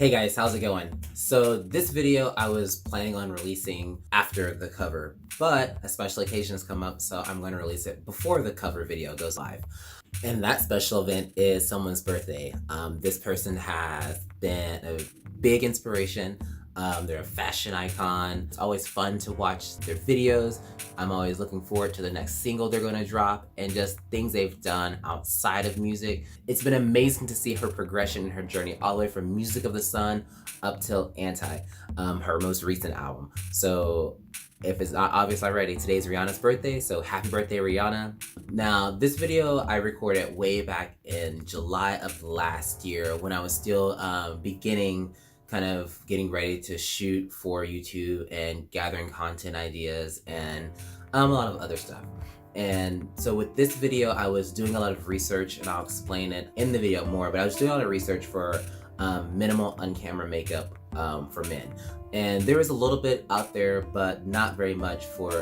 Hey guys, how's it going? So this video I was planning on releasing after the cover, but a special occasion has come up, so I'm going to release it before the cover video goes live. And that special event is someone's birthday. This person has been a big inspiration. They're a fashion icon. It's always fun to watch their videos. I'm always looking forward to the next single they're gonna drop and just things they've done outside of music. It's been amazing to see her progression in her journey all the way from Music of the Sun up till Anti, her most recent album. So if it's not obvious already, today's Rihanna's birthday, so happy birthday, Rihanna. Now, this video I recorded way back in July of last year when I was still kind of getting ready to shoot for YouTube and gathering content ideas and a lot of other stuff. And so with this video, I was doing a lot of research, and I'll explain it in the video more, but I was doing a lot of research for minimal on-camera makeup for men. And there is a little bit out there, but not very much for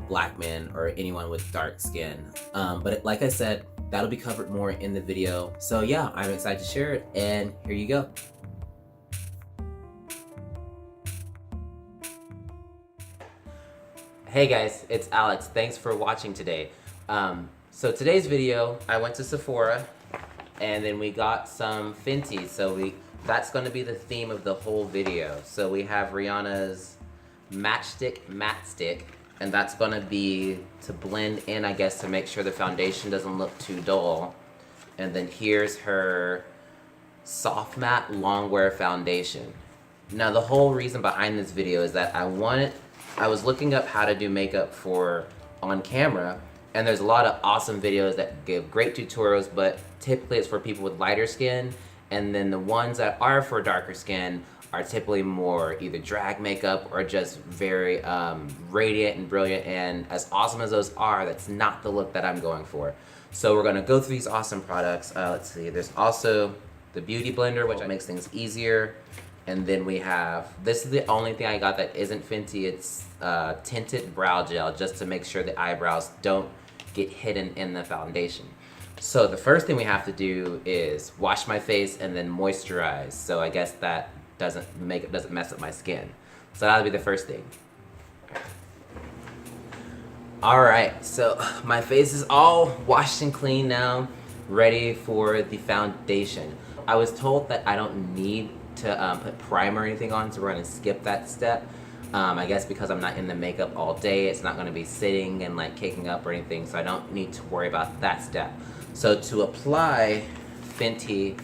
black men or anyone with dark skin. But like I said, that'll be covered more in the video. So yeah, I'm excited to share it, and here you go. Hey guys, it's Alex. Thanks for watching today. So today's video, I went to Sephora and then we got some Fenty. So that's going to be the theme of the whole video. So we have Rihanna's Matchstick Matte Stick, and that's going to be to blend in, I guess, to make sure the foundation doesn't look too dull. And then here's her Soft Matte Longwear Foundation. Now the whole reason behind this video is that I was looking up how to do makeup for on camera, and there's a lot of awesome videos that give great tutorials, but typically it's for people with lighter skin, and then the ones that are for darker skin are typically more either drag makeup or just very radiant and brilliant, and as awesome as those are, that's not the look that I'm going for. So we're gonna go through these awesome products. Let's see, there's also the Beauty Blender, which makes things easier. And then we have, this is the only thing I got that isn't Fenty, it's tinted brow gel, just to make sure the eyebrows don't get hidden in the foundation. So the first thing we have to do is wash my face and then moisturize. So I guess that doesn't mess up my skin. So that'll be the first thing. All right, so my face is all washed and clean now, ready for the foundation. I was told that I don't need to put primer or anything on, so we're gonna skip that step. I guess because I'm not in the makeup all day, it's not gonna be sitting and like caking up or anything, so I don't need to worry about that step. So to apply Fenty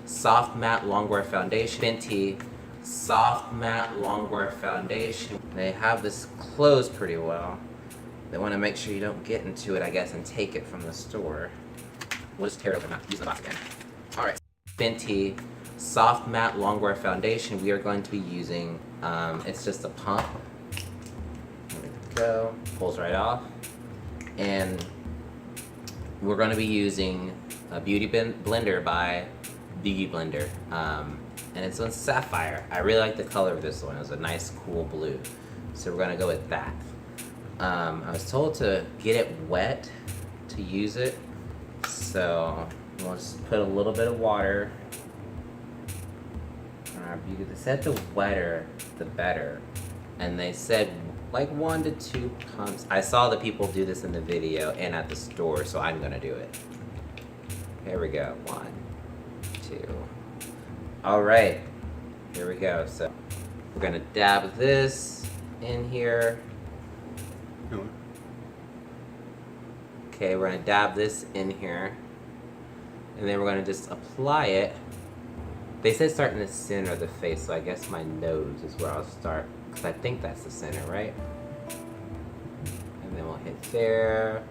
Soft Matte Longwear Foundation, Fenty Soft Matte Longwear Foundation, they have this closed pretty well. They wanna make sure you don't get into it, I guess, and take it from the store. We'll just tear it open, not use the box again. All right, Fenty Soft Matte Longwear Foundation we are going to be using. It's just a pump. There we go. Pulls right off. And we're going to be using a Beauty Blender by Beauty Blender. And it's on Sapphire. I really like the color of this one. It was a nice cool blue. So we're going to go with that. I was told to get it wet to use it. So we'll just put a little bit of water. They said the wetter, the better. And they said like 1 to 2 pumps. I saw the people do this in the video and at the store, so I'm gonna do it. Here we go, 1, 2. All right, here we go. So we're gonna dab this in here. Okay, we're gonna dab this in here. And then we're gonna just apply it. They said start in the center of the face, so I guess my nose is where I'll start, because I think that's the center, right? And then we'll hit there.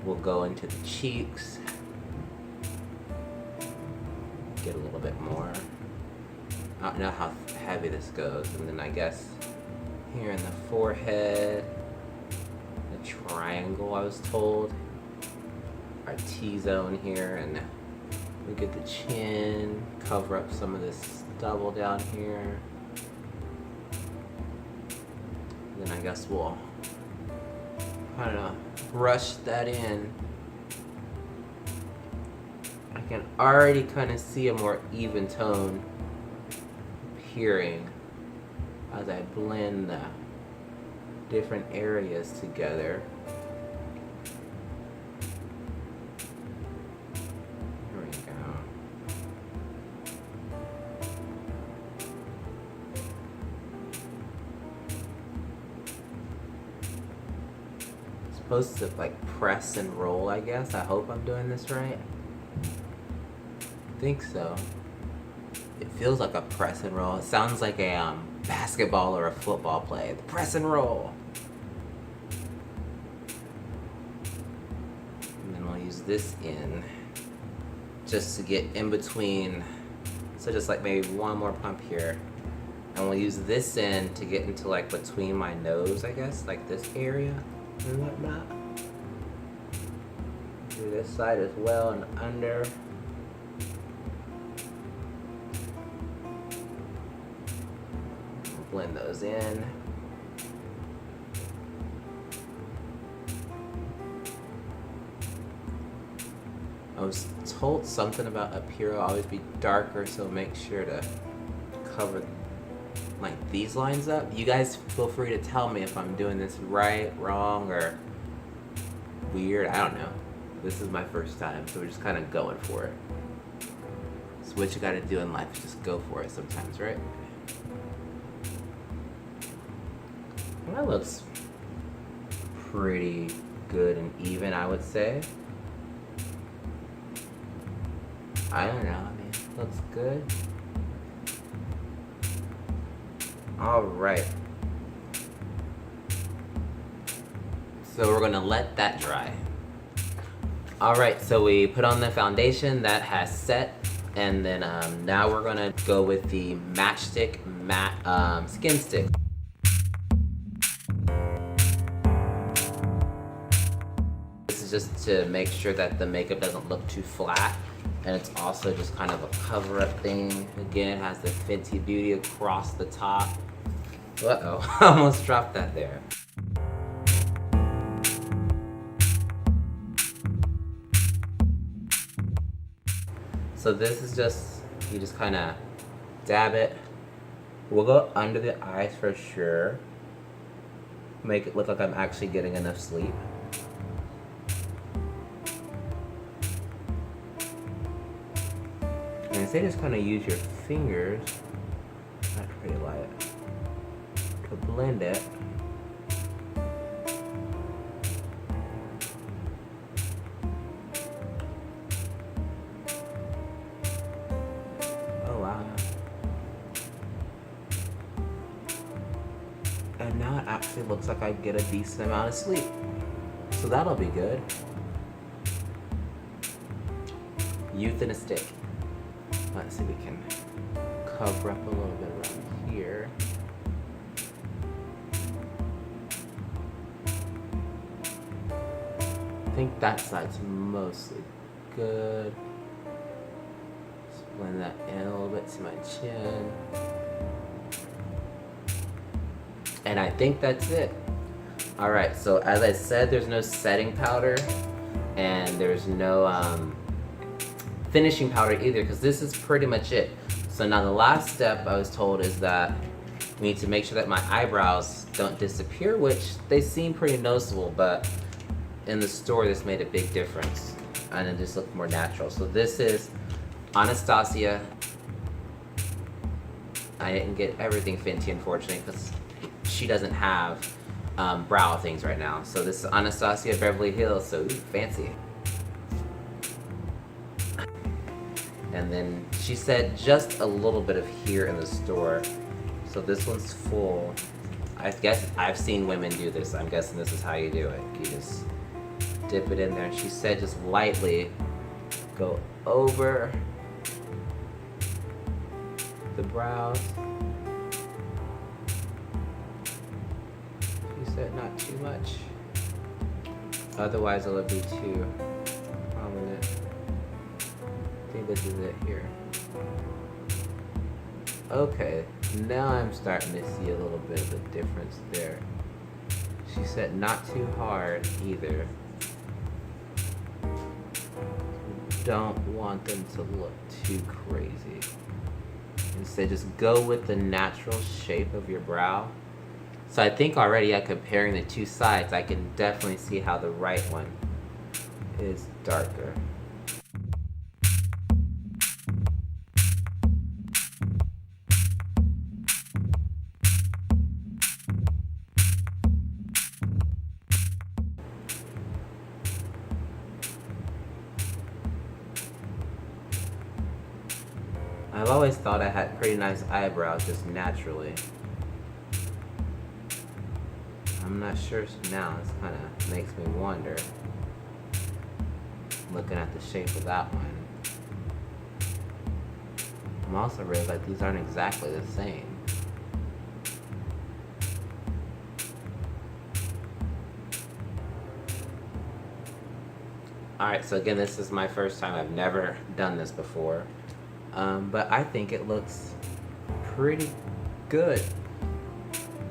We'll go into the cheeks. Get a little bit more. I don't know how heavy this goes. And then I guess here in the forehead, the triangle I was told, our T-zone here, and we get the chin, cover up some of this stubble down here. Then I guess we'll kind of brush that in I can already kind of see a more even tone appearing as I blend the different areas together. Here we go. Supposed to like press and roll, I guess. I hope I'm doing this right. I think so. It feels like a press and roll. It sounds like a basketball or a football play. The press and roll. And then we'll use this in just to get in between. So just like maybe one more pump here. And we'll use this in to get into like between my nose, I guess, like this area and whatnot. Do this side as well and under. Blend those in. I was told something about up here will always be darker, so make sure to cover like these lines up. You guys feel free to tell me if I'm doing this right, wrong, or weird. I don't know. This is my first time, so we're just kind of going for it. It's what you gotta do in life, just go for it sometimes, right? That looks pretty good and even, I would say. I don't know, I mean, looks good. Alright. So we're gonna let that dry. Alright, so we put on the foundation that has set, and then now we're gonna go with the Matchstick Matte Skin Stick. Just to make sure that the makeup doesn't look too flat, and it's also just kind of a cover-up thing. Again, it has the Fenty Beauty across the top. Uh-oh, I almost dropped that there. So this is just, you just kind of dab it. We'll go under the eyes for sure. Make it look like I'm actually getting enough sleep. And I say just kind of use your fingers, not pretty light, to blend it. Oh wow. And now it actually looks like I get a decent amount of sleep. So that'll be good. Youth in a stick. Let's see if we can cover up a little bit around here. I think that side's mostly good. Just blend that in a little bit to my chin. And I think that's it. Alright, so as I said, there's no setting powder and there's no finishing powder either, because this is pretty much it. So now the last step I was told is that we need to make sure that my eyebrows don't disappear, which they seem pretty noticeable, but in the store this made a big difference and it just looked more natural. So this is Anastasia. I didn't get everything Fenty, unfortunately, because she doesn't have brow things right now. So this is Anastasia Beverly Hills, so ooh, fancy. And then she said just a little bit of here in the store. So this one's full. I guess I've seen women do this. I'm guessing this is how you do it. You just dip it in there. And she said just lightly go over the brows. She said not too much. Otherwise it'll be too prominent. I think this is it here. Okay, now I'm starting to see a little bit of a difference there. She said not too hard either. don't want them to look too crazy. Instead, just go with the natural shape of your brow. So I think already comparing the two sides, I can definitely see how the right one is darker. I've always thought I had pretty nice eyebrows just naturally. I'm not sure now, this kind of makes me wonder, looking at the shape of that one. I'm also realizing like these aren't exactly the same. Alright, so again, this is my first time. I've never done this before. But I think it looks pretty good.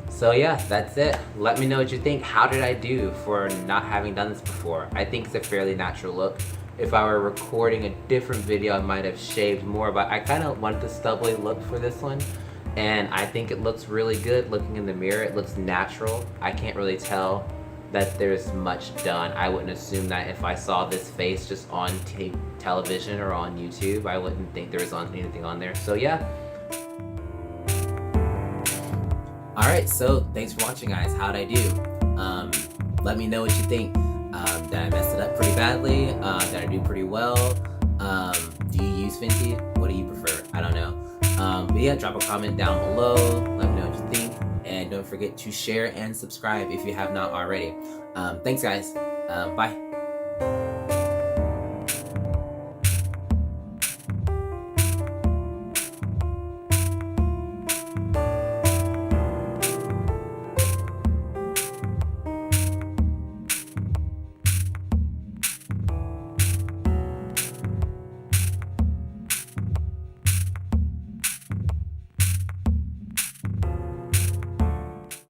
So yeah, that's it. Let me know what you think. How did I do for not having done this before? I think it's a fairly natural look. If I were recording a different video, I might have shaved more, but I kind of want the stubbly look for this one. And I think it looks really good looking in the mirror. It looks natural. I can't really tell that there's much done. I wouldn't assume that if I saw this face just on television or on YouTube, I wouldn't think there was anything on there. So yeah. Alright, so thanks for watching, guys. How'd I do? Let me know what you think. Did I mess it up pretty badly? Did I do pretty well? Do you use Fenty? What do you prefer? I don't know. But yeah, drop a comment down below. Let me know what you think. And don't forget to share and subscribe if you have not already. Thanks, guys. Bye.